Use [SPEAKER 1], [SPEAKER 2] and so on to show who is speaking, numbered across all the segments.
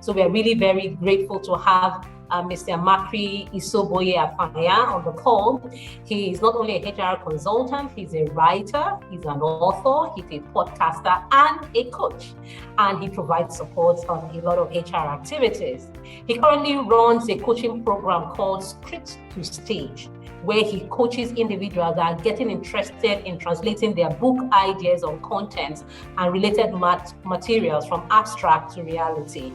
[SPEAKER 1] So we are really very grateful to have Mr. Amachree Isoboye on the call. He is not only a HR consultant, he's a writer, he's an author, he's a podcaster, and a coach. And he provides support on a lot of HR activities. He currently runs a coaching program called Script to Stage, where he coaches individuals that are getting interested in translating their book ideas or content and related materials from abstract to reality.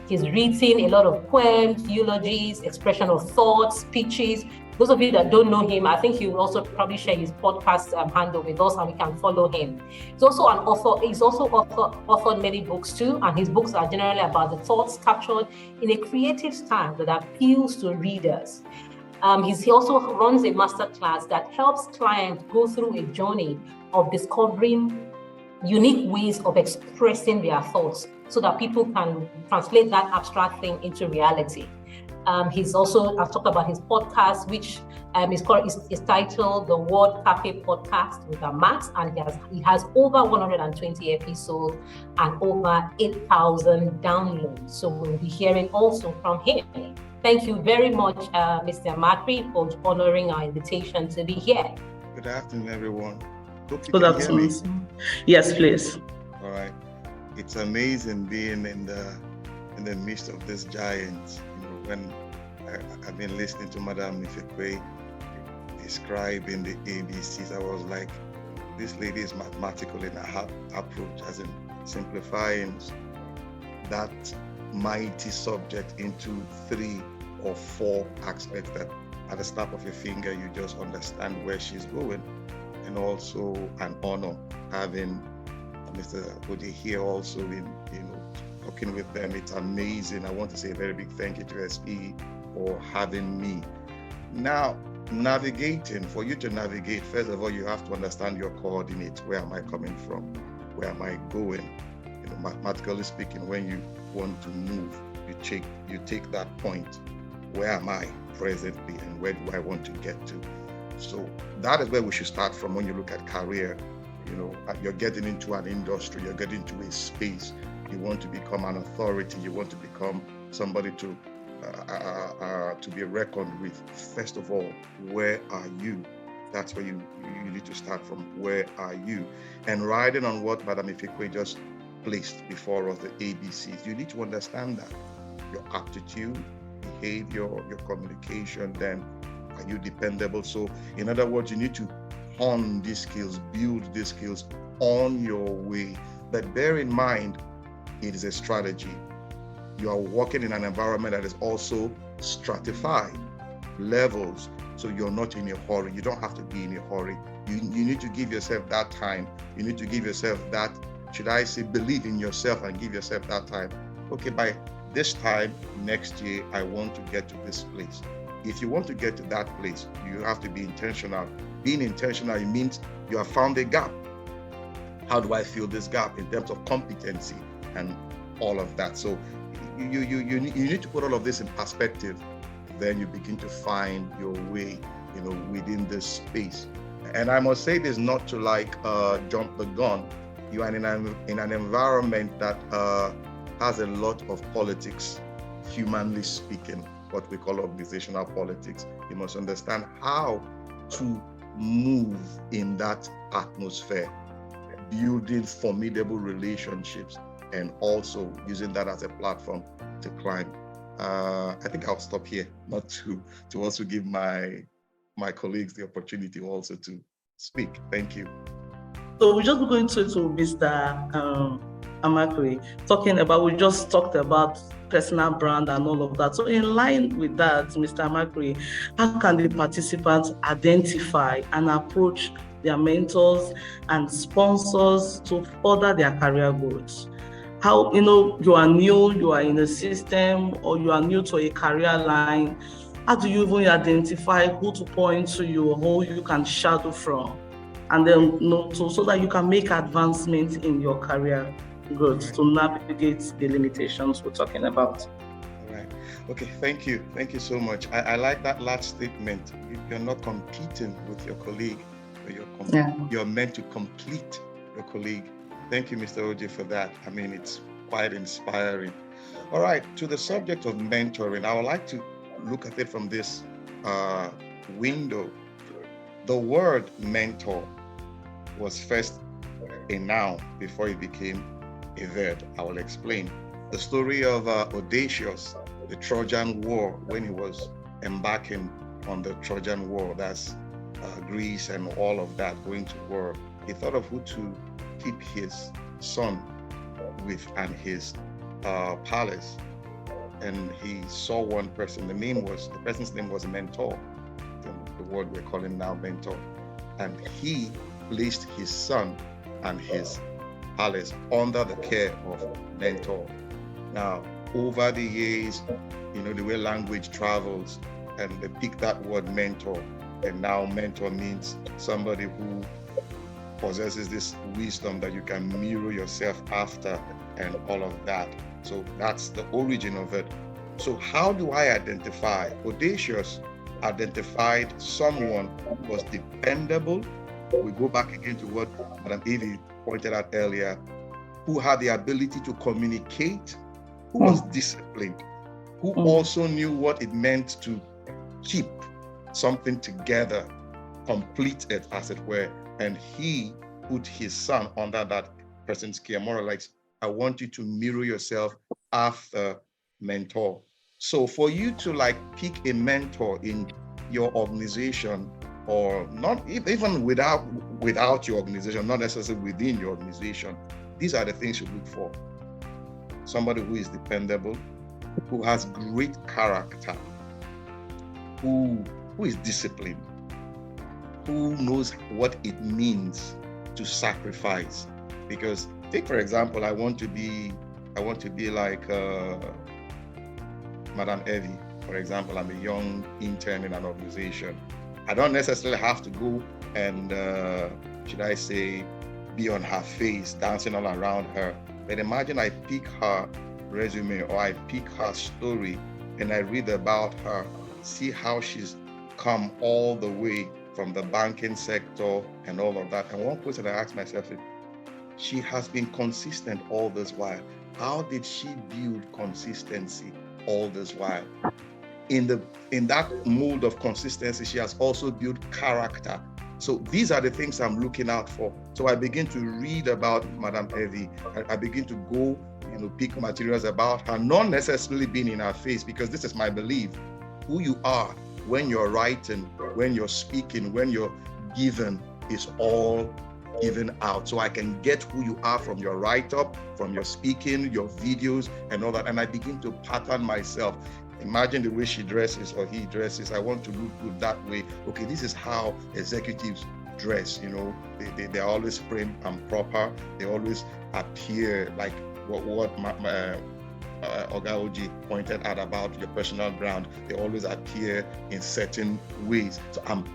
[SPEAKER 1] He's written a lot of poems, eulogies, expression of thoughts, speeches. Those of you that don't know him, I think he will also probably share his podcast handle with us, and we can follow him. He's also an author. He's also authored many books too, and his books are generally about the thoughts captured in a creative style that appeals to readers. He also runs a masterclass that helps clients go through a journey of discovering unique ways of expressing their thoughts so that people can translate that abstract thing into reality. I've talked about his podcast, which is titled the Word Cafe Podcast with Max, and he has over 120 episodes and over 8,000 downloads. So we'll be hearing also from him. Thank you very much, Mr. Macri, for honoring our invitation to be here.
[SPEAKER 2] Good afternoon, everyone.
[SPEAKER 3] Good afternoon. Yes, please.
[SPEAKER 2] All right. It's amazing being in the midst of this giant. When I've been listening to Madam Ifikwe describing the ABCs, I was like, this lady is mathematical in her approach, as in simplifying that mighty subject into 3 or 4 aspects that at the snap of your finger you just understand where she's going. And also an honor having Mr. Ode here also in talking with them. It's amazing. I want to say a very big thank you to SE for having me. Now, navigating, for you to navigate, first of all, you have to understand your coordinates. Where am I coming from? Where am I going? Mathematically speaking, when you want to move, you take that point. Where am I presently and where do I want to get to? So that is where we should start from when you look at career. You're getting into an industry, you're getting into a space. You want to become an authority. You want to become somebody to be reckoned with. First of all, where are you? That's where you need to start from. Where are you? And riding on what Madam Ifikwe just placed before us, the ABCs, you need to understand that. Your aptitude, behavior, your communication, then are you dependable? So in other words, you need to hone these skills, build these skills on your way. But bear in mind, it is a strategy. You are working in an environment that is also stratified, levels. So you're not in a hurry. You don't have to be in a hurry. You need to give yourself that time. You need to give yourself that, should I say, believe in yourself and give yourself that time. Okay, by this time next year, I want to get to this place. If you want to get to that place, you have to be intentional. Being intentional, it means you have found a gap. How do I fill this gap in terms of competency and all of that? So you need to put all of this in perspective. Then you begin to find your way, within this space. And I must say this not to jump the gun. You are in an environment that has a lot of politics, humanly speaking, what we call organizational politics. You must understand how to move in that atmosphere, building formidable relationships, and also using that as a platform to climb. I think I'll stop here, not to also give my colleagues the opportunity also to speak. Thank you.
[SPEAKER 3] So we're just going to Mr. Amachree, we just talked about personal brand and all of that. So in line with that, Mr. Amachree, how can the participants identify and approach their mentors and sponsors to further their career goals? How, you are new, you are in a system, or you are new to a career line. How do you even identify who to point to you, or who you can shadow from? And then, so that you can make advancements in your career growth, to navigate the limitations we're talking about.
[SPEAKER 2] All right. Okay, thank you. Thank you so much. I like that last statement. You're not competing with your colleague, but you're meant to complete your colleague. Thank you, Mr. Oje, for that. I mean, it's quite inspiring. All right, to the subject of mentoring, I would like to look at it from this window. The word mentor was first a noun before it became a verb. I will explain. The story of Odysseus, the Trojan War, when he was embarking on the Trojan War, that's Greece and all of that, going to war, he thought of who to keep his son with and his palace. And he saw one person, the person's name was Mentor, the word we're calling now Mentor. And he placed his son and his palace under the care of Mentor. Now, over the years, the way language travels, and they pick that word mentor, and now mentor means somebody who possesses this wisdom that you can mirror yourself after and all of that. So that's the origin of it. So how do I identify? Odysseus identified someone who was dependable. We go back again to what Madam Evie pointed out earlier, who had the ability to communicate, who was disciplined, who also knew what it meant to keep something together, complete it, as it were. And he put his son under that person's care, more or less. I want you to mirror yourself after Mentor. So for you to pick a mentor in your organization, or not even without your organization, not necessarily within your organization, these are the things you look for. Somebody who is dependable, who has great character, who is disciplined, who knows what it means to sacrifice. Because take, for example, I want to be like Madam Evie, for example. I'm a young intern in an organization. I don't necessarily have to go and, should I say, be on her face, dancing all around her. But imagine I pick her resume or I pick her story and I read about her, see how she's come all the way from the banking sector and all of that. And one question I ask myself is, she has been consistent all this while. How did she build consistency all this while? In that mold of consistency, she has also built character. So these are the things I'm looking out for. So I begin to read about Madam Evie. I begin to go, pick materials about her, not necessarily being in her face, because this is my belief. Who you are when you're writing, when you're speaking, when you're given is all given out. So I can get who you are from your write-up, from your speaking, your videos and all that. And I begin to pattern myself. Imagine the way she dresses or he dresses. I want to look good that way. Okay, this is how executives dress. They're always prim and proper. They always appear like what Oga Oji pointed out about your personal brand. They always appear in certain ways. So I'm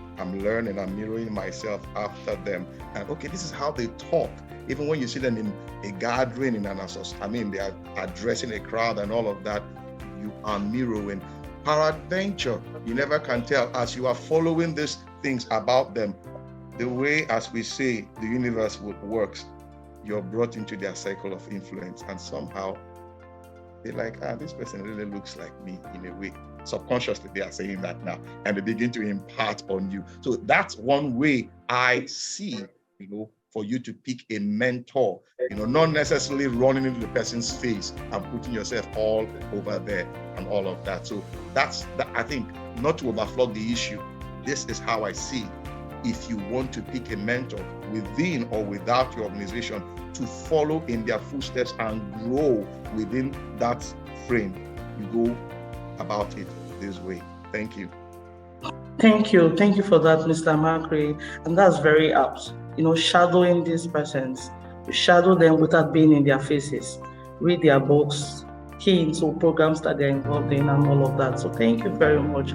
[SPEAKER 2] learning, I'm mirroring myself after them. And okay, this is how they talk. Even when you see them in a gathering, they are addressing a crowd and all of that, you are mirroring. Peradventure, you never can tell as you are following these things about them, the way, as we say, the universe works, you're brought into their cycle of influence, and somehow they're like, this person really looks like me in a way. Subconsciously, they are saying that now, and they begin to impart on you. So that's one way I see, for you to pick a mentor, not necessarily running into the person's face and putting yourself all over there and all of that. So that's, I think, not to overflog the issue, this is how I see. If you want to pick a mentor within or without your organization to follow in their footsteps and grow within that frame, you go about it this way. Thank you.
[SPEAKER 3] Thank you. Thank you for that, Mr. Macri. And that's very apt. Shadowing these persons, you shadow them without being in their faces, read their books, key into programs that they're involved in and all of that. So thank you very much.